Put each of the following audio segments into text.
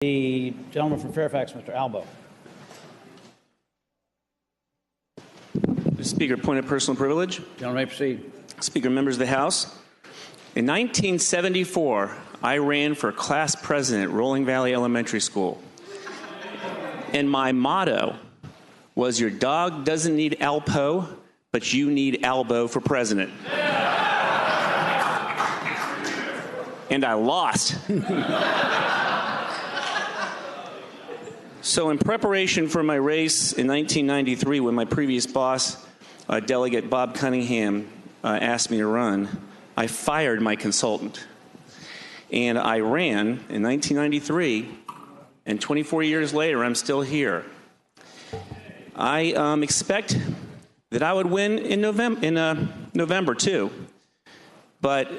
The gentleman from Fairfax, Mr. Albo. Mr. Speaker, point of personal privilege. Gentleman may proceed. Speaker, members of the House. In 1974, I ran for class president at Rolling Valley Elementary School. And my motto was, your dog doesn't need Alpo, but you need Albo for president. And I lost. So in preparation for my race in 1993, when my previous boss, Delegate Bob Cunningham, asked me to run, I fired my consultant. And I ran in 1993, and 24 years later, I'm still here. I expect that I would win in November too. But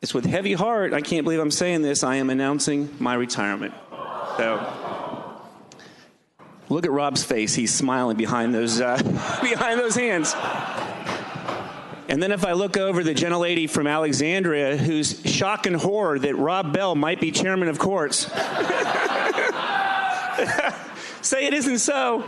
it's with heavy heart, I can't believe I'm saying this, I am announcing my retirement. So, look at Rob's face, he's smiling behind those, behind those hands. And then if I look over the gentlelady from Alexandria, who's shock and horror that Rob Bell might be chairman of courts. Say it isn't so.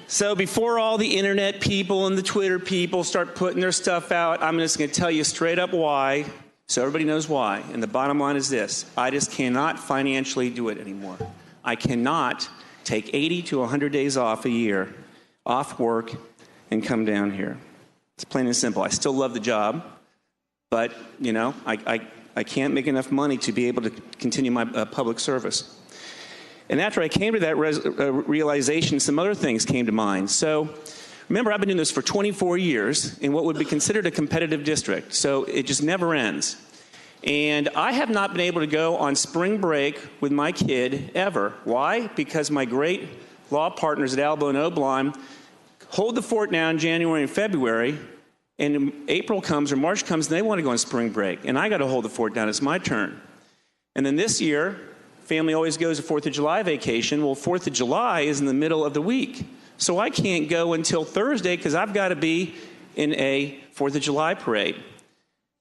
So before all the internet people and the Twitter people start putting their stuff out, I'm just going to tell you straight up why, so everybody knows why. And the bottom line is this: I just cannot financially do it anymore. I cannot take 80 to 100 days off a year, off work, and come down here. It's plain and simple. I still love the job, but you know, I can't make enough money to be able to continue my public service. And after I came to that realization, some other things came to mind. So remember, I've been doing this for 24 years in what would be considered a competitive district, so it just never ends. And I have not been able to go on spring break with my kid ever. Why? Because my great law partners at Albo and Oblime hold the fort down in January and February, and April comes or March comes and they want to go on spring break, and I got to hold the fort down. It's my turn. And then this year, family always goes to 4th of July vacation. Well, 4th of July is in the middle of the week, so I can't go until Thursday because I've got to be in a 4th of July parade.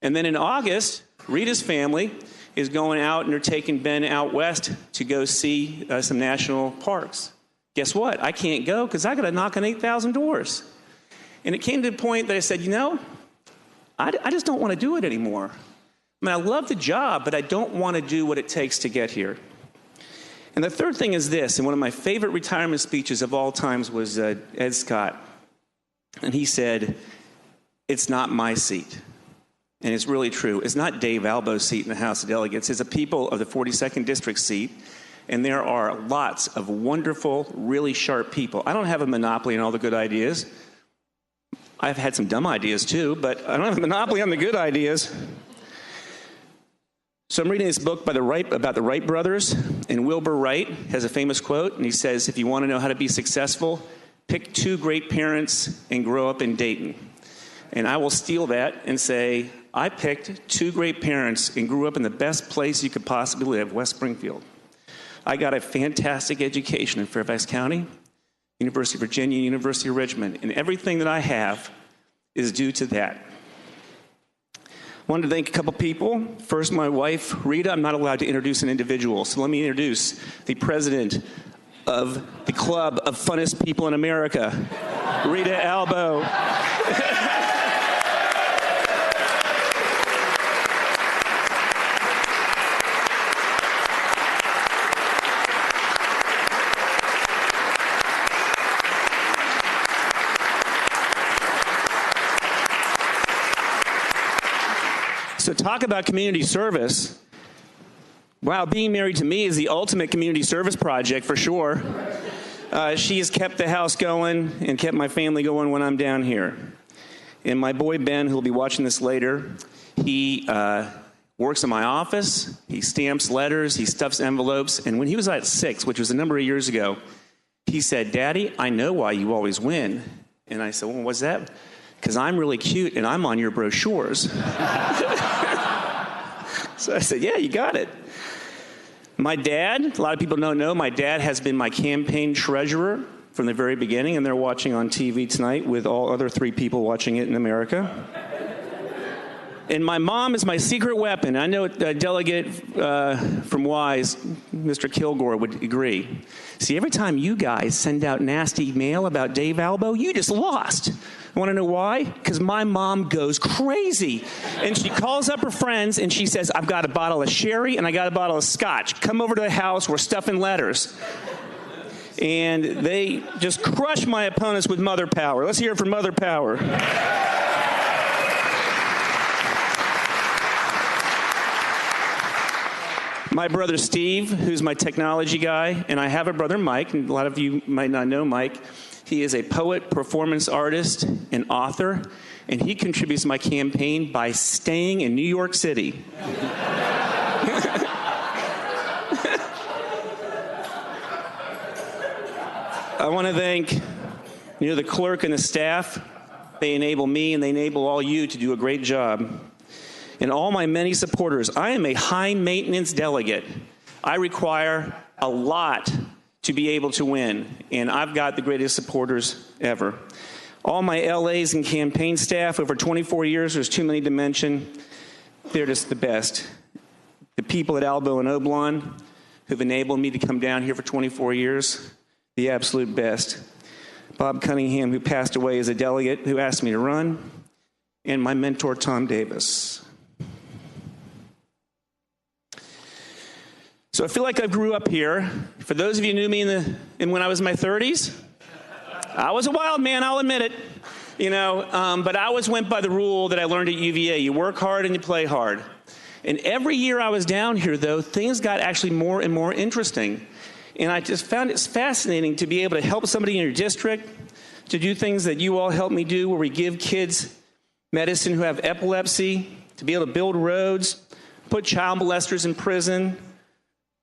And then in August, Rita's family is going out and they're taking Ben out west to go see some national parks. Guess what? I can't go because I got to knock on 8,000 doors. And it came to the point that I said, you know, I just don't want to do it anymore. I mean, I love the job, but I don't want to do what it takes to get here. And the third thing is this, and one of my favorite retirement speeches of all times was Ed Scott. And he said, it's not my seat. And it's really true. It's not Dave Albo's seat in the House of Delegates. It's a people of the 42nd District seat. And there are lots of wonderful, really sharp people. I don't have a monopoly on all the good ideas. I've had some dumb ideas too, but I don't have a monopoly on the good ideas. So I'm reading this book by about the Wright brothers, and Wilbur Wright has a famous quote, and he says, if you want to know how to be successful, pick 2 great parents and grow up in Dayton. And I will steal that and say, I picked 2 great parents and grew up in the best place you could possibly live, West Springfield. I got a fantastic education in Fairfax County, University of Virginia, University of Richmond, and everything that I have is due to that. I wanted to thank a couple people. First, my wife, Rita. I'm not allowed to introduce an individual, so let me introduce the president of the Club of Funnest People in America, Rita Albo. So talk about community service. Wow, being married to me is the ultimate community service project for sure. She has kept the house going and kept my family going when I'm down here. And my boy Ben, who'll be watching this later, he works in my office, he stamps letters, he stuffs envelopes, and when he was at 6, which was a number of years ago, he said, Daddy, I know why you always win. And I said, well, what's that? Because I'm really cute and I'm on your brochures. So I said, yeah, you got it. My dad, a lot of people don't know, my dad has been my campaign treasurer from the very beginning, and they're watching on TV tonight with all other 3 people watching it in America. And my mom is my secret weapon. I know a delegate from Wise, Mr. Kilgore, would agree. See, every time you guys send out nasty mail about Dave Albo, you just lost. Want to know why? Because my mom goes crazy. And she calls up her friends and she says, I've got a bottle of sherry and I got a bottle of scotch. Come over to the house. We're stuffing letters. And they just crush my opponents with mother power. Let's hear it for mother power. My brother Steve, who's my technology guy, and I have a brother Mike, and a lot of you might not know Mike. He is a poet, performance artist, and author, and he contributes to my campaign by staying in New York City. I want to thank the clerk and the staff. They enable me and they enable all you to do a great job. And all my many supporters, I am a high-maintenance delegate. I require a lot to be able to win, and I've got the greatest supporters ever. All my LAs and campaign staff over 24 years, there's too many to mention, they're just the best. The people at Albo and Oblon who've enabled me to come down here for 24 years, the absolute best. Bob Cunningham, who passed away as a delegate, who asked me to run, and my mentor, Tom Davis. So I feel like I grew up here. For those of you who knew me when I was in my 30s, I was a wild man, I'll admit it. But I always went by the rule that I learned at UVA. You work hard and you play hard. And every year I was down here, though, things got actually more and more interesting. And I just found it fascinating to be able to help somebody in your district, to do things that you all helped me do, where we give kids medicine who have epilepsy, to be able to build roads, put child molesters in prison,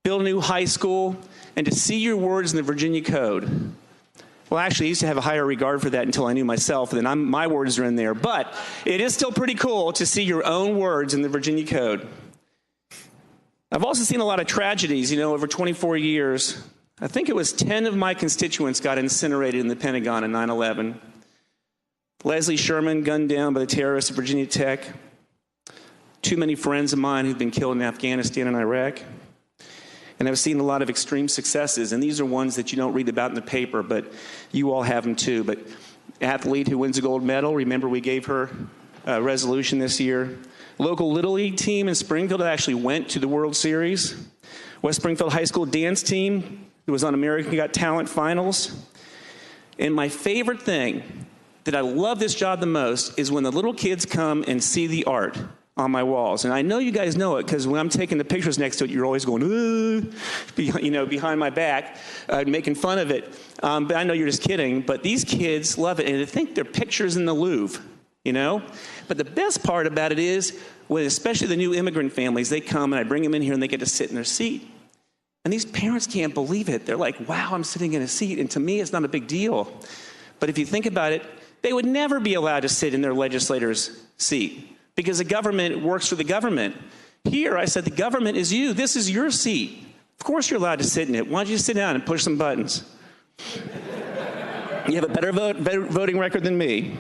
build a new high school, and to see your words in the Virginia Code. Well, actually, I used to have a higher regard for that until I knew myself, and then my words are in there. But it is still pretty cool to see your own words in the Virginia Code. I've also seen a lot of tragedies, over 24 years. I think it was 10 of my constituents got incinerated in the Pentagon in 9/11. Leslie Sherman gunned down by the terrorists at Virginia Tech. Too many friends of mine who've been killed in Afghanistan and Iraq. And I've seen a lot of extreme successes, and these are ones that you don't read about in the paper, but you all have them too. But athlete who wins a gold medal, remember we gave her a resolution this year. Local Little League team in Springfield that actually went to the World Series. West Springfield High School dance team who was on American Got Talent finals. And my favorite thing that I love this job the most is when the little kids come and see the art on my walls. And I know you guys know it because when I'm taking the pictures next to it, you're always going, behind my back, making fun of it. But I know you're just kidding. But these kids love it, and they think they're pictures in the Louvre, But the best part about it is, when especially the new immigrant families, they come and I bring them in here and they get to sit in their seat. And these parents can't believe it. They're like, wow, I'm sitting in a seat. And to me, it's not a big deal. But if you think about it, they would never be allowed to sit in their legislator's seat, because the government works for the government. Here, I said, the government is you. This is your seat. Of course you're allowed to sit in it. Why don't you sit down and push some buttons? You have a better voting record than me.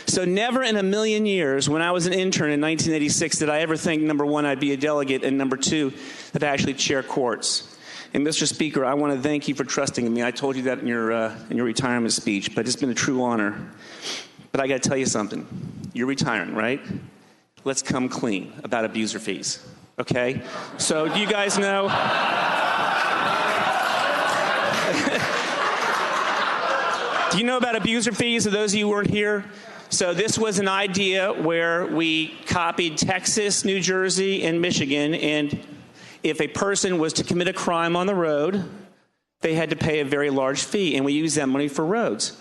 So never in a million years, when I was an intern in 1986, did I ever think, number one, I'd be a delegate, and number two, that I actually chair courts. And Mr. Speaker, I want to thank you for trusting in me. I told you that in your retirement speech, but it's been a true honor. But I got to tell you something. You're retiring, right? Let's come clean about abuser fees, okay? So do you guys know? Do you know about abuser fees, for those of you who weren't here? So this was an idea where we copied Texas, New Jersey, and Michigan, and if a person was to commit a crime on the road, they had to pay a very large fee, and we used that money for roads.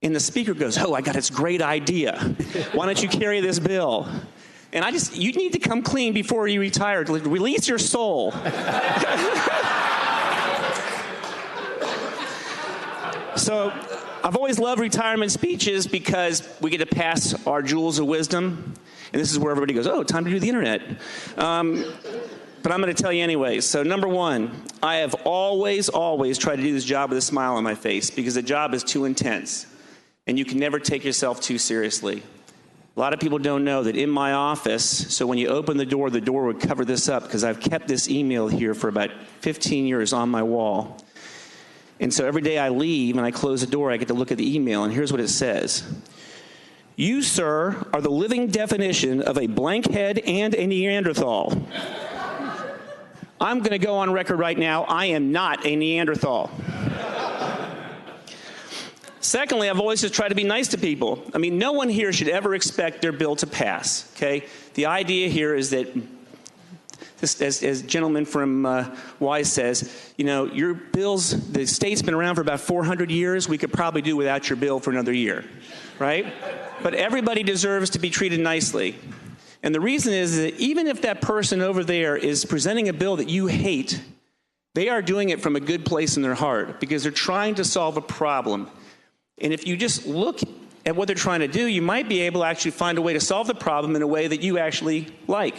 And the speaker goes, oh, I got this great idea. Why don't you carry this bill? And you need to come clean before you retire. Release your soul. So I've always loved retirement speeches because we get to pass our jewels of wisdom. And this is where everybody goes, oh, time to do the internet. But I'm going to tell you anyway. So number one, I have always tried to do this job with a smile on my face, because the job is too intense. And you can never take yourself too seriously. A lot of people don't know that in my office, so when you open the door would cover this up because I've kept this email here for about 15 years on my wall. And so every day I leave and I close the door, I get to look at the email, and here's what it says. You, sir, are the living definition of a blank head and a Neanderthal. I'm going to go on record right now, I am not a Neanderthal. Secondly, I've always just tried to be nice to people. I mean, no one here should ever expect their bill to pass, okay? The idea here is that, as gentleman from Wise says, you know, your bills, the state's been around for about 400 years. We could probably do without your bill for another year, right? But everybody deserves to be treated nicely. And the reason is that even if that person over there is presenting a bill that you hate, they are doing it from a good place in their heart because they're trying to solve a problem. And if you just look at what they're trying to do, you might be able to actually find a way to solve the problem in a way that you actually like.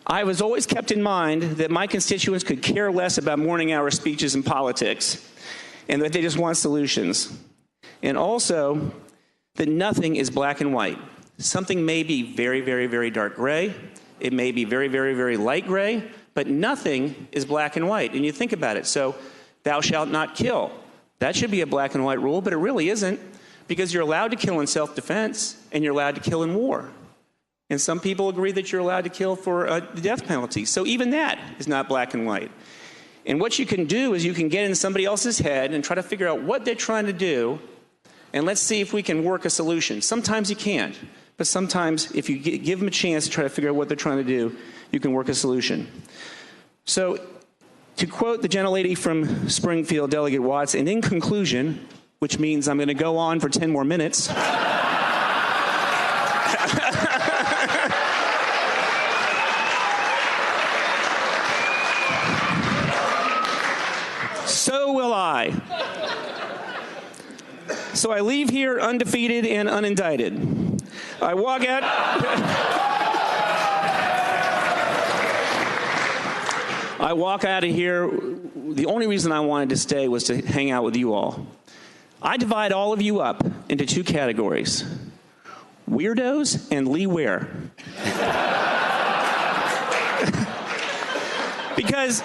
I was always kept in mind that my constituents could care less about morning hour speeches and politics, and that they just want solutions. And also, that nothing is black and white. Something may be very, very, very dark gray. It may be very, very, very light gray, but nothing is black and white. And you think about it. So, thou shalt not kill. That should be a black and white rule, but it really isn't, because you're allowed to kill in self-defense, and you're allowed to kill in war. And some people agree that you're allowed to kill for the death penalty. So even that is not black and white. And what you can do is you can get in somebody else's head and try to figure out what they're trying to do, and let's see if we can work a solution. Sometimes you can't, but sometimes if you give them a chance to try to figure out what they're trying to do, you can work a solution. So, to quote the gentlelady from Springfield, Delegate Watts, and in conclusion, which means I'm going to go on for 10 more minutes. So will I. So I leave here undefeated and unindicted. I walk out. I walk out of here, the only reason I wanted to stay was to hang out with you all. I divide all of you up into two categories, weirdos and Lee Ware. Because,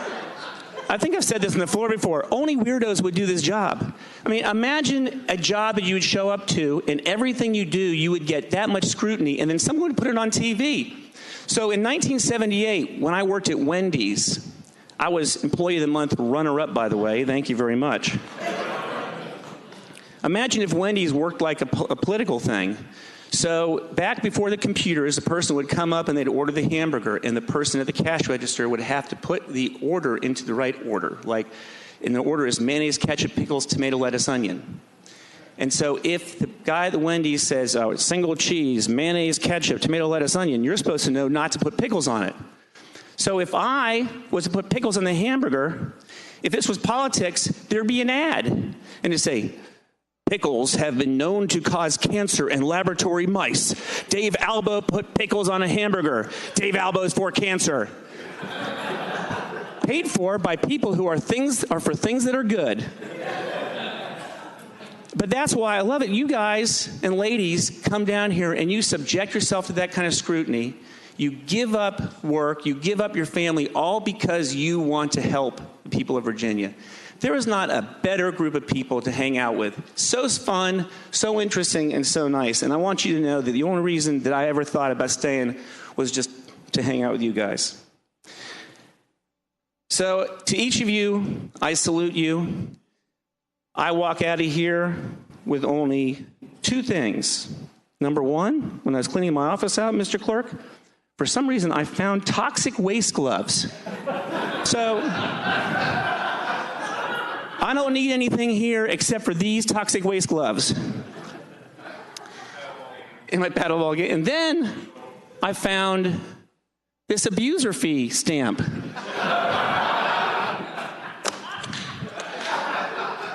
I think I've said this on the floor before, only weirdos would do this job. I mean, imagine a job that you would show up to, and everything you do, you would get that much scrutiny, and then someone would put it on TV. So in 1978, when I worked at Wendy's, I was Employee of the Month runner-up, by the way. Thank you very much. Imagine if Wendy's worked like a political thing. So back before the computers, a person would come up and they'd order the hamburger, and the person at the cash register would have to put the order into the right order. Like, and the order is mayonnaise, ketchup, pickles, tomato, lettuce, onion. And so if the guy at the Wendy's says, oh, it's single cheese, mayonnaise, ketchup, tomato, lettuce, onion, you're supposed to know not to put pickles on it. So if I was to put pickles on the hamburger, if this was politics, there'd be an ad. And it'd say, pickles have been known to cause cancer in laboratory mice. Dave Albo put pickles on a hamburger. Dave Albo's for cancer. Paid for by people who are for things that are good. But that's why I love it. You guys and ladies come down here and you subject yourself to that kind of scrutiny. You give up work, you give up your family, all because you want to help the people of Virginia. There is not a better group of people to hang out with. So fun, so interesting, and so nice. And I want you to know that the only reason that I ever thought about staying was just to hang out with you guys. So to each of you, I salute you. I walk out of here with only two things. Number one, when I was cleaning my office out, Mr. Clerk, for some reason I found toxic waste gloves. So I don't need anything here except for these toxic waste gloves. In my paddleball game. And then I found this abuser fee stamp.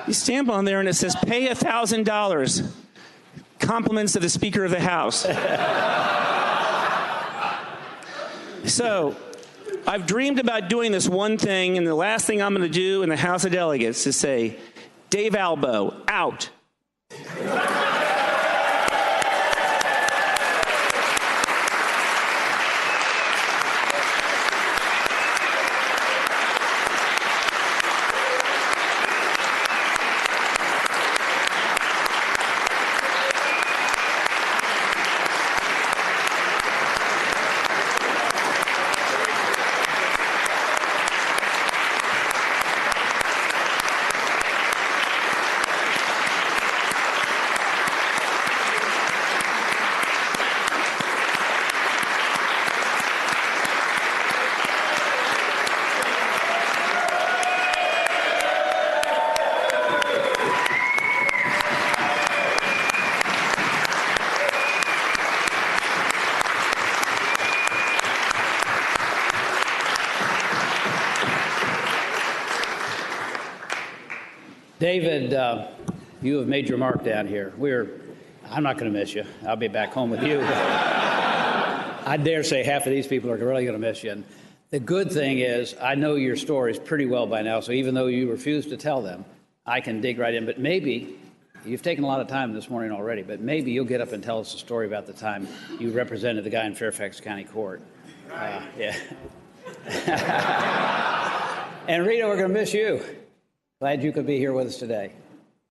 You stamp on there and it says, pay $1,000. Compliments of the Speaker of the House. So, I've dreamed about doing this one thing, and the last thing I'm going to do in the House of Delegates is say, Dave Albo, out. David, you have made your mark down here. I'm not going to miss you. I'll be back home with you. I dare say half of these people are really going to miss you. And the good thing is I know your stories pretty well by now, so even though you refuse to tell them, I can dig right in. But maybe, you've taken a lot of time this morning already, but maybe you'll get up and tell us a story about the time you represented the guy in Fairfax County Court. Yeah. And Rita, we're going to miss you. Glad you could be here with us today.